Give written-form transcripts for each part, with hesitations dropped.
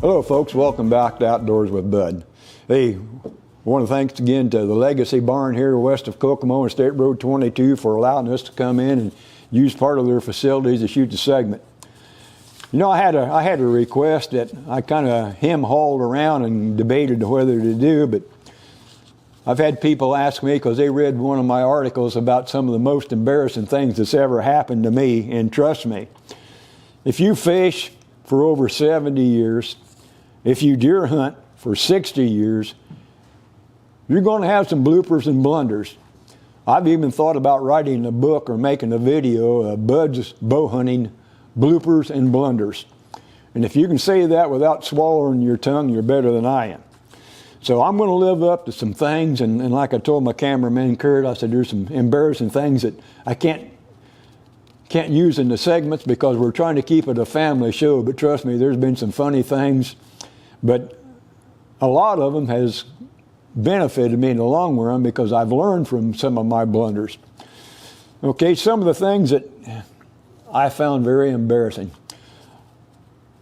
Hello folks, welcome back to Outdoors with Bud. Hey, I want to thanks again to the Legacy Barn here west of Kokomo and State Road 22 for allowing us to come in and use part of their facilities to shoot the segment. You know, I had a request that I kind of hem-hauled around and debated whether to do, but I've had people ask me because they read one of my articles about some of the most embarrassing things that's ever happened to me, and trust me, if you fish for over 70 years, if you deer hunt for 60 years, you're going to have some bloopers and blunders. I've even thought about writing a book or making a video of Bud's bow hunting bloopers and blunders. And if you can say that without swallowing your tongue, you're better than I am. So I'm going to live up to some things, and like I told my cameraman Kurt, I said there's some embarrassing things that I can't use in the segments because we're trying to keep it a family show, but trust me, there's been some funny things, but a lot of them has benefited me in the long run because I've learned from some of my blunders. Okay, some of the things that I found very embarrassing.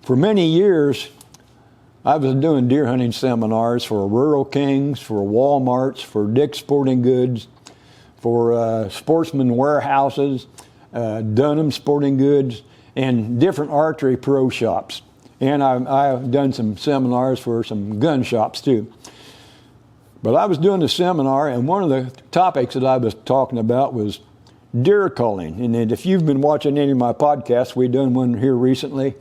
For many years, I was doing deer hunting seminars for Rural Kings, for Walmarts, for Dick's Sporting Goods, for Sportsman Warehouses, Dunham Sporting Goods, and different archery pro shops. And I've done some seminars for some gun shops too. But I was doing the seminar, and one of the topics that I was talking about was deer calling. And if you've been watching any of my podcasts, we've done one here recently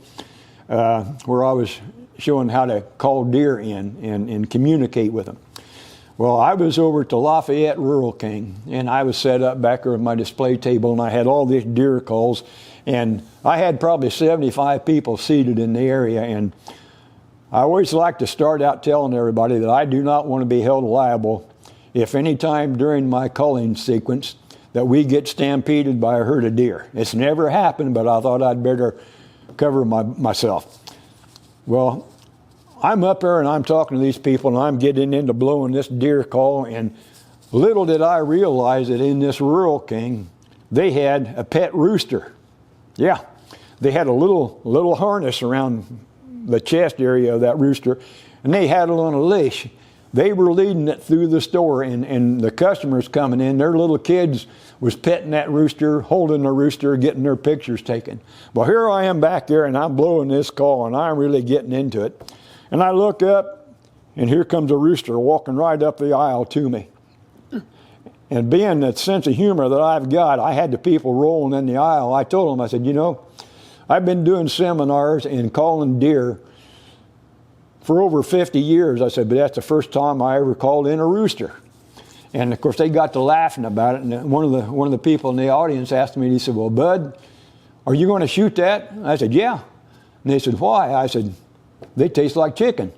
where I was showing how to call deer in and communicate with them. Well, I was over at the Lafayette Rural King, and I was set up back there at my display table, and I had all these deer calls, and I had probably 75 people seated in the area, and I always like to start out telling everybody that I do not want to be held liable if any time during my calling sequence that we get stampeded by a herd of deer. It's never happened, but I thought I'd better cover myself. Well, I'm up there and I'm talking to these people and I'm getting into blowing this deer call, and little did I realize that in this Rural King, they had a pet rooster. Yeah, they had a little harness around the chest area of that rooster, and they had it on a leash. They were leading it through the store, and the customers coming in, their little kids was petting that rooster, holding the rooster, getting their pictures taken. Well, here I am back there, and I'm blowing this call, and I'm really getting into it. And I look up, and here comes a rooster walking right up the aisle to me. And being that sense of humor that I've got, I had the people rolling in the aisle. I told them, I said, you know, I've been doing seminars and calling deer for over 50 years. I said, but that's the first time I ever called in a rooster. And of course, they got to laughing about it. And one of the people in the audience asked me, he said, well, Bud, are you going to shoot that? I said, yeah. And they said, why? I said, they taste like chicken.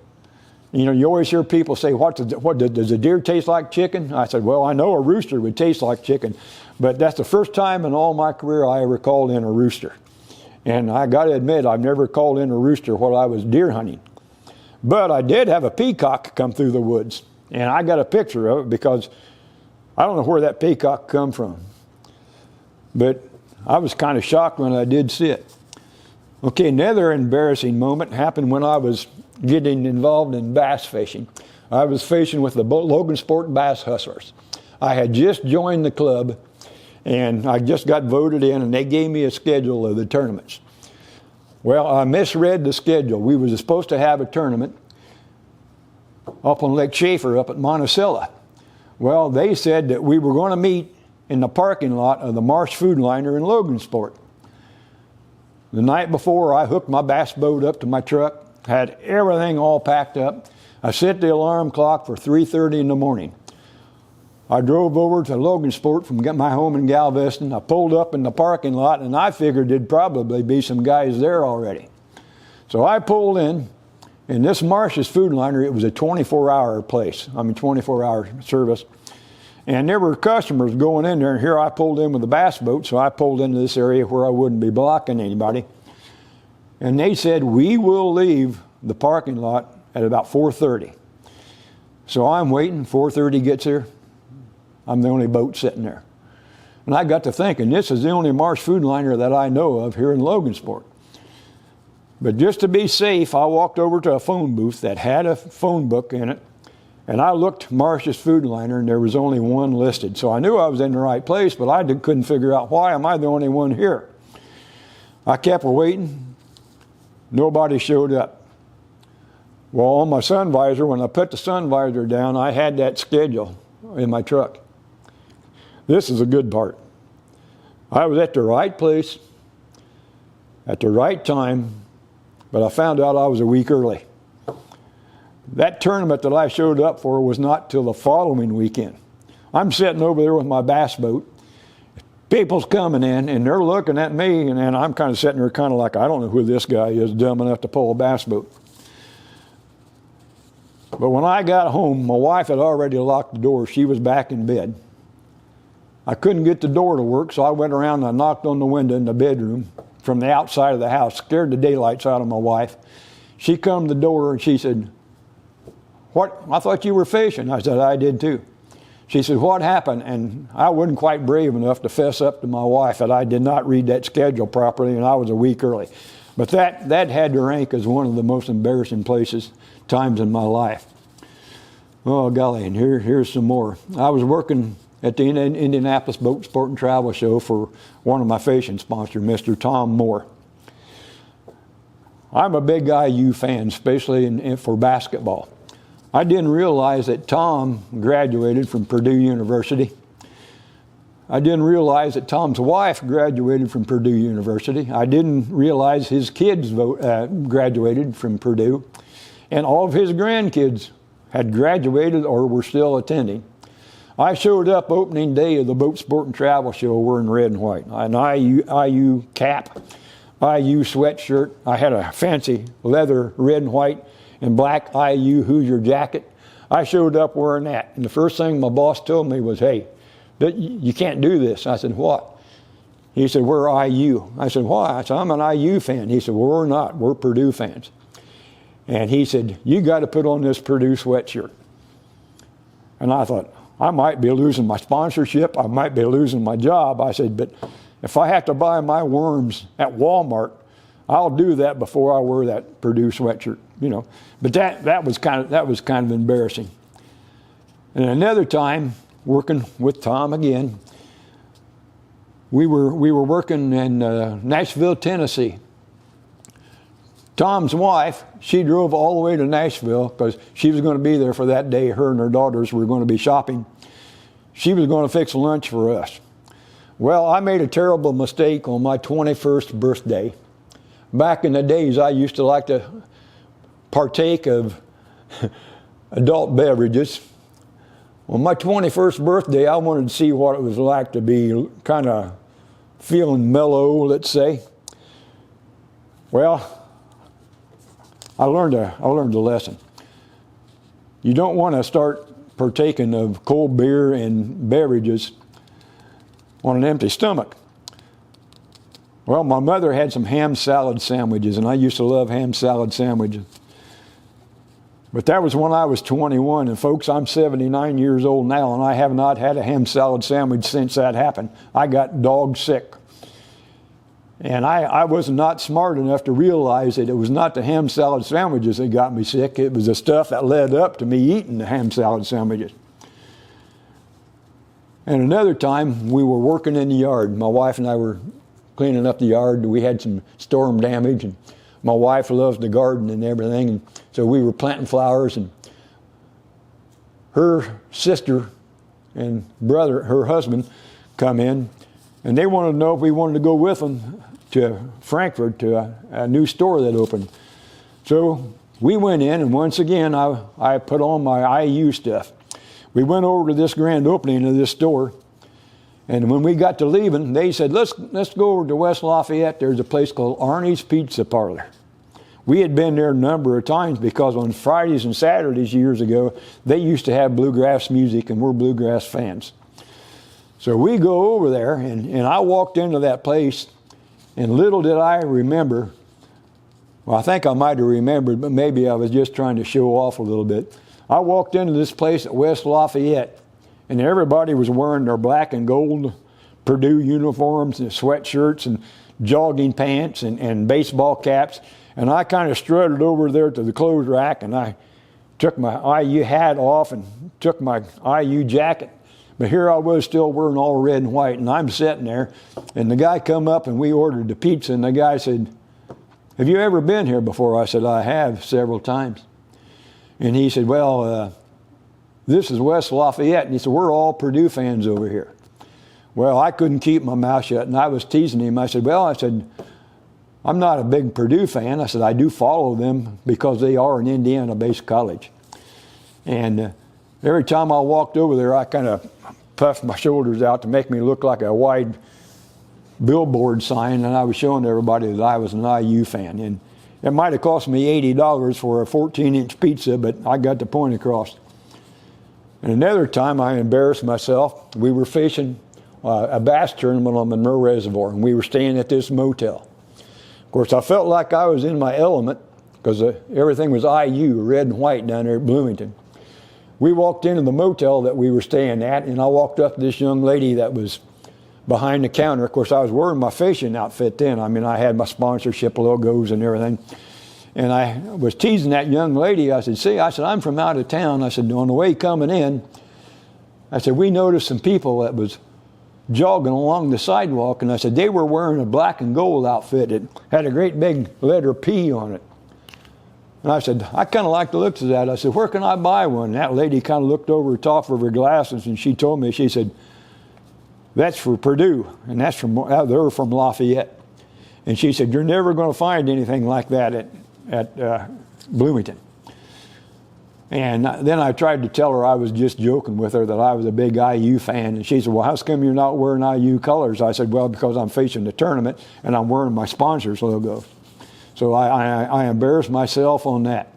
You know, you always hear people say, does a deer taste like chicken? I said, well, I know a rooster would taste like chicken, but that's the first time in all my career I ever called in a rooster. And I got to admit, I've never called in a rooster while I was deer hunting. But I did have a peacock come through the woods, and I got a picture of it because I don't know where that peacock come from. But I was kind of shocked when I did see it. Okay, another embarrassing moment happened when I was getting involved in bass fishing. I was fishing with the Logan Sport Bass Hustlers. I had just joined the club, and I just got voted in, and they gave me a schedule of the tournaments. Well, I misread the schedule. We were supposed to have a tournament up on Lake Schaefer up at Monticello. Well, they said that we were going to meet in the parking lot of the Marsh Food Liner in Logansport. The night before, I hooked my bass boat up to my truck, had everything all packed up. I set the alarm clock for 3:30 in the morning. I drove over to Logansport from my home in Galveston. I pulled up in the parking lot, and I figured there'd probably be some guys there already. So I pulled in, and this Marsh's Food Liner, it was a 24-hour place. 24-hour service. And there were customers going in there, and here I pulled in with a bass boat, so I pulled into this area where I wouldn't be blocking anybody. And they said, we will leave the parking lot at about 4:30. So I'm waiting, 4:30 gets here. I'm the only boat sitting there. And I got to thinking, this is the only Marsh Food Liner that I know of here in Logansport. But just to be safe, I walked over to a phone booth that had a phone book in it, and I looked Marsh's Food Liner, and there was only one listed. So I knew I was in the right place, but I couldn't figure out why am I the only one here. I kept waiting. Nobody showed up. Well, on my sun visor, when I put the sun visor down, I had that schedule in my truck. This is a good part. I was at the right place at the right time, but I found out I was a week early. That tournament that I showed up for was not till the following weekend. I'm sitting over there with my bass boat. People's coming in, and they're looking at me, and I'm kind of sitting there kind of like, I don't know who this guy is, dumb enough to pull a bass boat. But when I got home, my wife had already locked the door. She was back in bed. I couldn't get the door to work, so I went around and I knocked on the window in the bedroom from the outside of the house, scared the daylights out of my wife. She come to the door and she said, "What? I thought you were fishing." I said, "I did too." She said, "What happened?" And I wasn't quite brave enough to fess up to my wife that I did not read that schedule properly and I was a week early. But that had to rank as one of the most embarrassing times in my life. Oh, golly, and here's some more. I was working at the Indianapolis Boat Sport and Travel Show for one of my fishing sponsors, Mr. Tom Moore. I'm a big IU fan, especially for basketball. I didn't realize that Tom graduated from Purdue University. I didn't realize that Tom's wife graduated from Purdue University. I didn't realize his kids graduated from Purdue. And all of his grandkids had graduated or were still attending. I showed up opening day of the Boat Sport and Travel Show wearing red and white. An IU cap, IU sweatshirt. I had a fancy leather red and white and black IU Hoosier jacket. I showed up wearing that. And the first thing my boss told me was, "Hey, you can't do this." I said, "What?" He said, "We're IU." I said, "Why?" I said, "I'm an IU fan." He said, "Well, we're not. We're Purdue fans." And he said, "You got to put on this Purdue sweatshirt." And I thought, I might be losing my sponsorship. I might be losing my job. I said, but if I have to buy my worms at Walmart, I'll do that before I wear that Purdue sweatshirt, you know. But that was kind of embarrassing. And another time, working with Tom again, we were working in Nashville, Tennessee. Tom's wife, she drove all the way to Nashville because she was going to be there for that day. Her and her daughters were going to be shopping. She was going to fix lunch for us. Well, I made a terrible mistake on my 21st birthday. Back in the days, I used to like to partake of adult beverages. On my 21st birthday, I wanted to see what it was like to be kind of feeling mellow, let's say. Well, I learned a lesson. You don't want to start partaking of cold beer and beverages on an empty stomach. Well, my mother had some ham salad sandwiches, and I used to love ham salad sandwiches. But that was when I was 21, and folks, I'm 79 years old now, and I have not had a ham salad sandwich since that happened. I got dog sick. And I was not smart enough to realize that it was not the ham salad sandwiches that got me sick. It was the stuff that led up to me eating the ham salad sandwiches. And another time, we were working in the yard. My wife and I were cleaning up the yard. We had some storm damage, and my wife loves to garden and everything. And so we were planting flowers, and her sister and brother, her husband, come in, and they wanted to know if we wanted to go with them to Frankfurt to a new store that opened. So we went in, and once again, I put on my IU stuff. We went over to this grand opening of this store, and when we got to leaving, they said, let's go over to West Lafayette. There's a place called Arnie's Pizza Parlor. We had been there a number of times because on Fridays and Saturdays years ago, they used to have bluegrass music, and we're bluegrass fans. So we go over there, and I walked into that place, and little did I remember, well, I think I might have remembered, but maybe I was just trying to show off a little bit. I walked into this place at West Lafayette, and everybody was wearing their black and gold Purdue uniforms and sweatshirts and jogging pants and baseball caps. And I kind of strutted over there to the clothes rack, and I took my IU hat off and took my IU jacket. But here I was still wearing all red and white, and I'm sitting there, and the guy come up and we ordered the pizza, and the guy said, "Have you ever been here before?" I said, "I have, several times." And he said, "Well, this is West Lafayette." And he said, "We're all Purdue fans over here." Well, I couldn't keep my mouth shut, and I was teasing him. I said, "I'm not a big Purdue fan." I said, "I do follow them because they are an Indiana-based college." And every time I walked over there, I kind of puffed my shoulders out to make me look like a wide billboard sign, and I was showing everybody that I was an IU fan. And it might have cost me $80 for a 14-inch pizza, but I got the point across. And another time I embarrassed myself. We were fishing a bass tournament on Monroe Reservoir, and we were staying at this motel. Of course, I felt like I was in my element because everything was IU, red and white, down there at Bloomington. We walked into the motel that we were staying at, and I walked up to this young lady that was behind the counter. Of course, I was wearing my fishing outfit then. I mean, I had my sponsorship logos and everything. And I was teasing that young lady. I said, "I'm from out of town." I said, "On the way coming in," I said, "we noticed some people that was jogging along the sidewalk," and I said, "they were wearing a black and gold outfit. It had a great big letter P on it." And I said, "I kind of like the looks of that." I said, "Where can I buy one?" And that lady kind of looked over the top of her glasses, and she told me, she said, "That's for Purdue, and they're from Lafayette." And she said, "You're never going to find anything like that at Bloomington." And then I tried to tell her I was just joking with her, that I was a big IU fan. And she said, "Well, how come you're not wearing IU colors?" I said, "Well, because I'm fishing the tournament, and I'm wearing my sponsor's logo." So I embarrassed myself on that.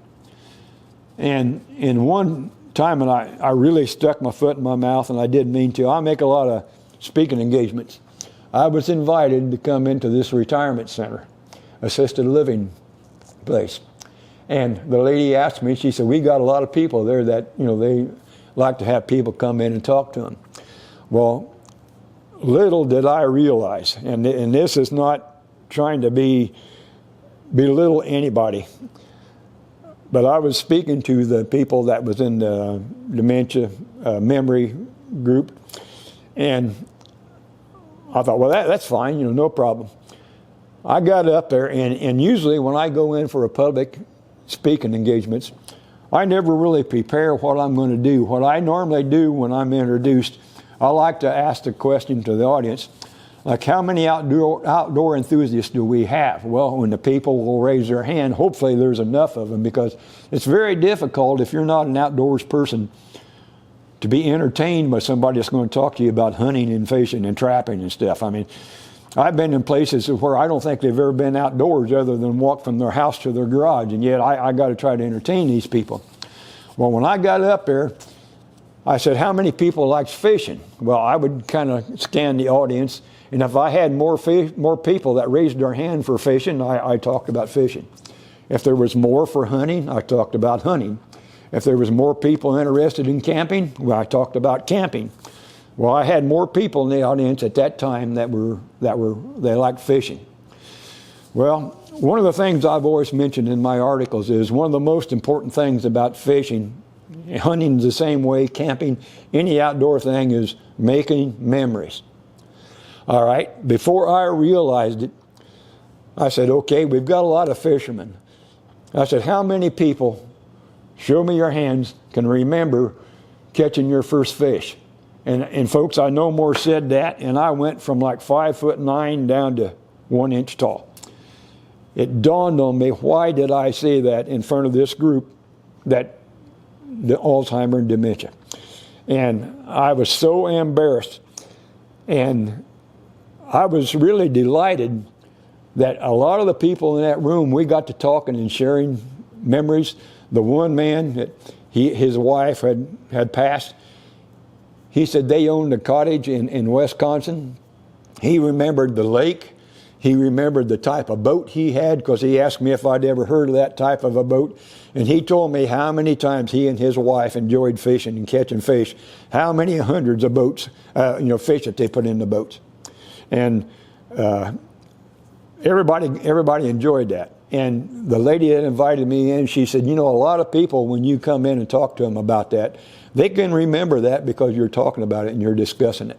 And in one time, and I really stuck my foot in my mouth, and I didn't mean to. I make a lot of speaking engagements. I was invited to come into this retirement center, assisted living place. And the lady asked me, she said, "We got a lot of people there that, they like to have people come in and talk to them." Well, little did I realize, and this is not trying to belittle anybody, but I was speaking to the people that was in the dementia memory group, and I thought, well, that's fine, no problem. I got up there, and usually when I go in for a public speaking engagements, I never really prepare what I'm going to do. What I normally do when I'm introduced, I like to ask the question to the audience, like, how many outdoor enthusiasts do we have? Well, when the people will raise their hand, hopefully there's enough of them, because it's very difficult if you're not an outdoors person to be entertained by somebody that's going to talk to you about hunting and fishing and trapping and stuff. I mean, I've been in places where I don't think they've ever been outdoors other than walk from their house to their garage, and yet I got to try to entertain these people. Well, when I got up there, I said, "How many people likes fishing?" Well, I would kind of scan the audience, and if I had more people that raised their hand for fishing, I talked about fishing. If there was more for hunting, I talked about hunting. If there was more people interested in camping, well, I talked about camping. Well, I had more people in the audience at that time they liked fishing. Well, one of the things I've always mentioned in my articles is one of the most important things about fishing, hunting the same way, camping, any outdoor thing, is making memories. All right, before I realized it, I said, "Okay, we've got a lot of fishermen." I said, "How many people, show me your hands, can remember catching your first fish?" And folks, I no more said that, and I went from like 5'9" down to 1 inch tall. It dawned on me, why did I say that in front of this group, that the Alzheimer's and dementia? And I was so embarrassed, and I was really delighted that a lot of the people in that room, we got to talking and sharing memories. The one man, his wife had passed. He said they owned a cottage in Wisconsin. He remembered the lake. He remembered the type of boat he had, because he asked me if I'd ever heard of that type of a boat. And he told me how many times he and his wife enjoyed fishing and catching fish, how many hundreds of boats, fish that they put in the boats. And everybody enjoyed that. And the lady that invited me in, she said, you know, a lot of people, when you come in and talk to them about that, they can remember that because you're talking about it and you're discussing it.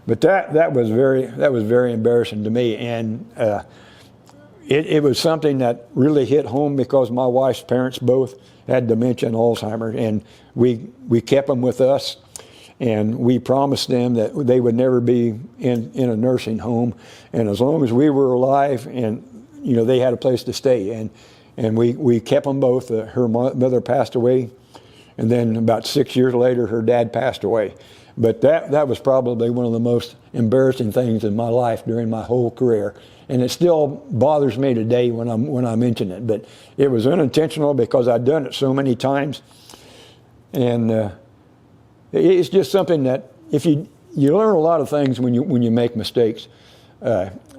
But that was very embarrassing to me, and it was something that really hit home because my wife's parents both had dementia and Alzheimer's, and we kept them with us, and we promised them that they would never be in a nursing home, and as long as we were alive, and you know, they had a place to stay, and we kept them both. Her mother passed away, and then about 6 years later, her dad passed away. But that was probably one of the most embarrassing things in my life during my whole career, and it still bothers me today when I mention it. But it was unintentional because I'd done it so many times, and it's just something that if you learn a lot of things when you make mistakes.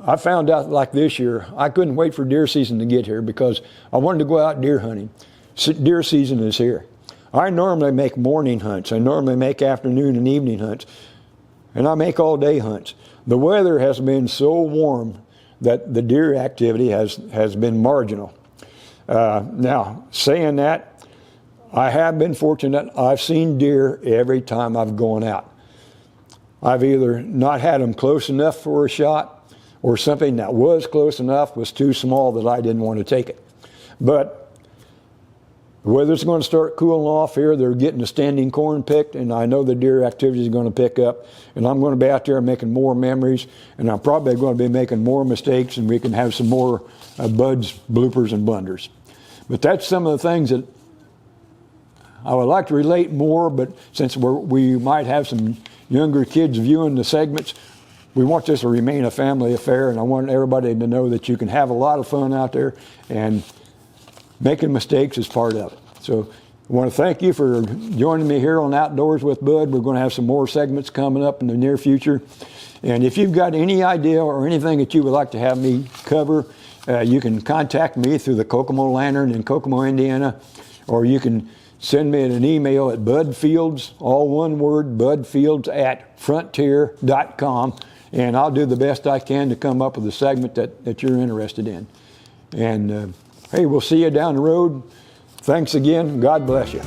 I found out, like this year, I couldn't wait for deer season to get here because I wanted to go out deer hunting. Deer season is here. I normally make morning hunts. I normally make afternoon and evening hunts. And I make all day hunts. The weather has been so warm that the deer activity has been marginal. Now, saying that, I have been fortunate. I've seen deer every time I've gone out. I've either not had them close enough for a shot, or something that was close enough was too small that I didn't want to take it. But the weather's going to start cooling off here. They're getting the standing corn picked, and I know the deer activity is going to pick up. And I'm going to be out there making more memories, and I'm probably going to be making more mistakes, and we can have some more buds, bloopers, and blunders. But that's some of the things that I would like to relate more, but since we might have some younger kids viewing the segments, we want this to remain a family affair, and I want everybody to know that you can have a lot of fun out there, and making mistakes is part of it. So I want to thank you for joining me here on Outdoors with Bud. We're going to have some more segments coming up in the near future. And if you've got any idea or anything that you would like to have me cover, you can contact me through the Kokomo Lantern in Kokomo, Indiana, or you can send me an email at budfields, all one word, budfields@frontier.com, and I'll do the best I can to come up with a segment that you're interested in. And hey, we'll see you down the road. Thanks again. God bless you.